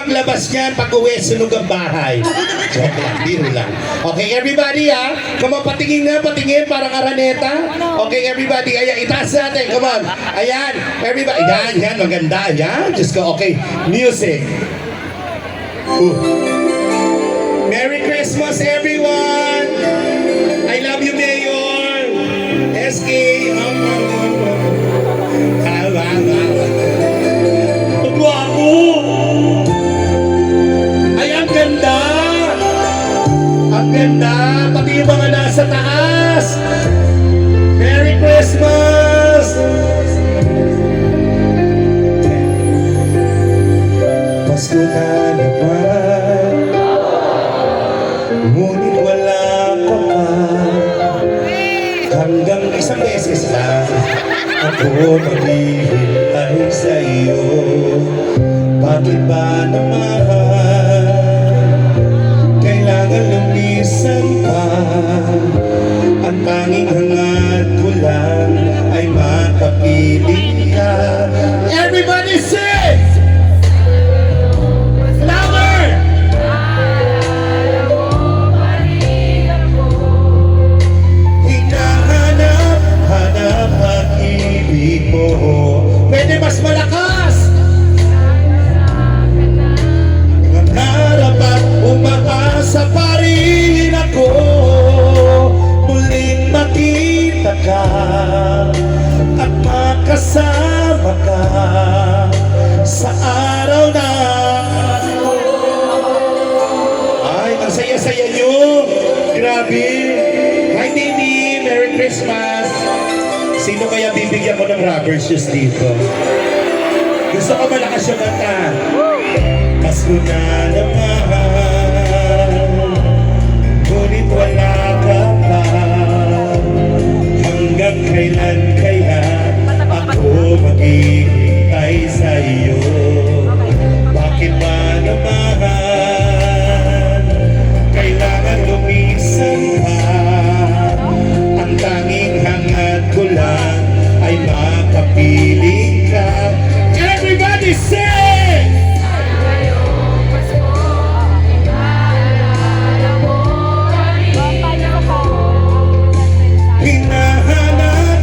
Paglabas niyan, pag-uwi, sunog ang bahay. Joke lang, biro lang. Okay, everybody ha? Come on, patingin nga, patingin, parang araneta. Okay, everybody, ayan, itaas natin, come on. Ayan, everybody, ayan, yan, maganda, ayan. Just go, okay, music. Merry Christmas, everyone! I love you, Mayor! SK! Guwapo! Ay, ang ganda! Ang ganda! Pati yung mga nasa taas! Merry Christmas! Pasko na naman, ngunit wala ka pa. Hanggang isang beses lang ako maghihintay sa iyo. Bakit ba naman kailangan lumisan pa? Ang tanging hangad ko lang ay makapiling ka. Everybody sing! Louder! Hinahanap pag-ibig mo. Pwede mas malakas! Nangarap at umaasa pa rin ako, muling makita ka at makasama ka sa araw na. Ay, ang saya-saya nyo. Grabe. Hi, Nini. Merry Christmas. Sino kaya bibigyan ko ng rubber shoes dito? Gusto ko malakas yung kanta. Pasko na naman, ngunit wala ka pa. Hanggang kailan kaya ako maghihintay sa iyo? Bakit ba naman kailangan lumisan pa? Ang tanging hangad ko lang ay makapiling ka. Everybody sing! Hinahanap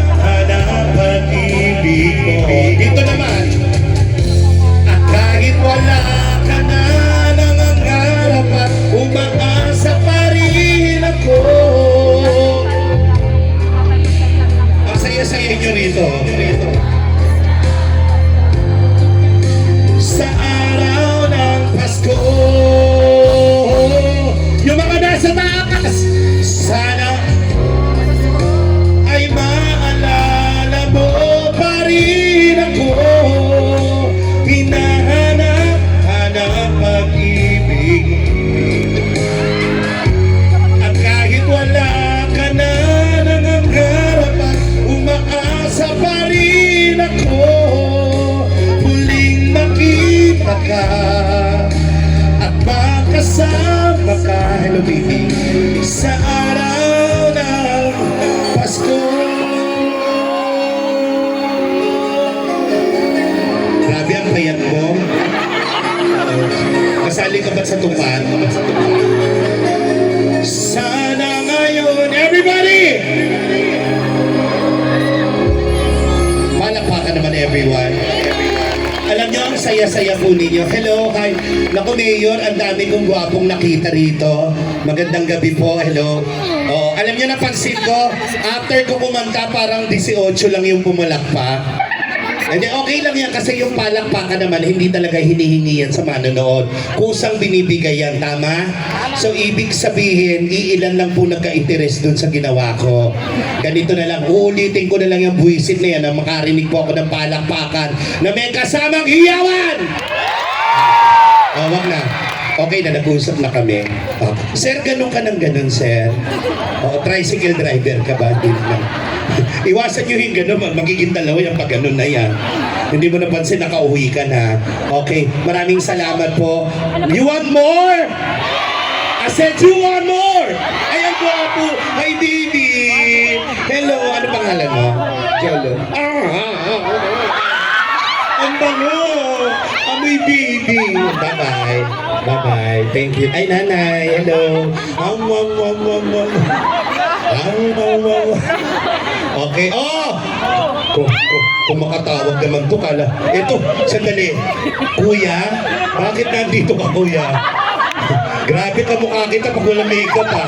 pag-ibig mo. Dito naman. At kahit wala ka na, nangangarap at umaasa pa rin ako. Ang saya-saya nyo rito. Sa araw ng Pasko, yung mga nasa taas, sana ay maalala mo pa rin ako. Hinahanap pag-ibig. At kahit wala ka na, nangangarap at umaasa pa rin ako, muling makita ka at makasama ka. Hello baby. Sa araw ng Pasko. Grabe ang payat mo. Kasali ka ba sa tupan? Sana ngayon, everybody! Palakpakan naman everyone. Alam niyo, ang saya-saya po ninyo. Hello, hi. Naku, Mayor, ang dami kong gwapong nakita rito. Magandang gabi po, hello. Oh, alam niyo, napansin ko, after ko kumanta, parang 18 lang yung pumalakpak. Hindi, okay lang yan kasi yung palakpakan naman, hindi talaga hinihingi yan sa manonood. Kusang binibigay yan, tama? So, ibig sabihin, iilan lang po nagka-interest dun sa ginawa ko. Ganito na lang, uulitin ko na lang yung buwisit na yan na makarinig po ako ng palakpakan na may kasamang hiyawan! Oh, wag na. Okay na, nag-uusap na kami. Oh. Sir, ganun ka ng ganun, sir. Oh, tricycle driver ka ba? Hindi lang. Iwasan nyo yung gano'n, magiging dalawa yung pag gano'n na yan. Hindi mo napansin, nakauwi ka na. Okay, maraming salamat po. You want more? I said you want more! Ay, ang gwapo! Hi, baby! Hello, ano pangalan mo? Jello. Ang bango! Amoy baby! baby. Bye-bye. Bye-bye. Thank you. Ay, nanay. Hello. Okay. Oh! Kung makatawag naman to, kala. Ito, sandali. Kuya, bakit nandito ka, kuya? Grabe ka mukha kita pag walang makeup, ha?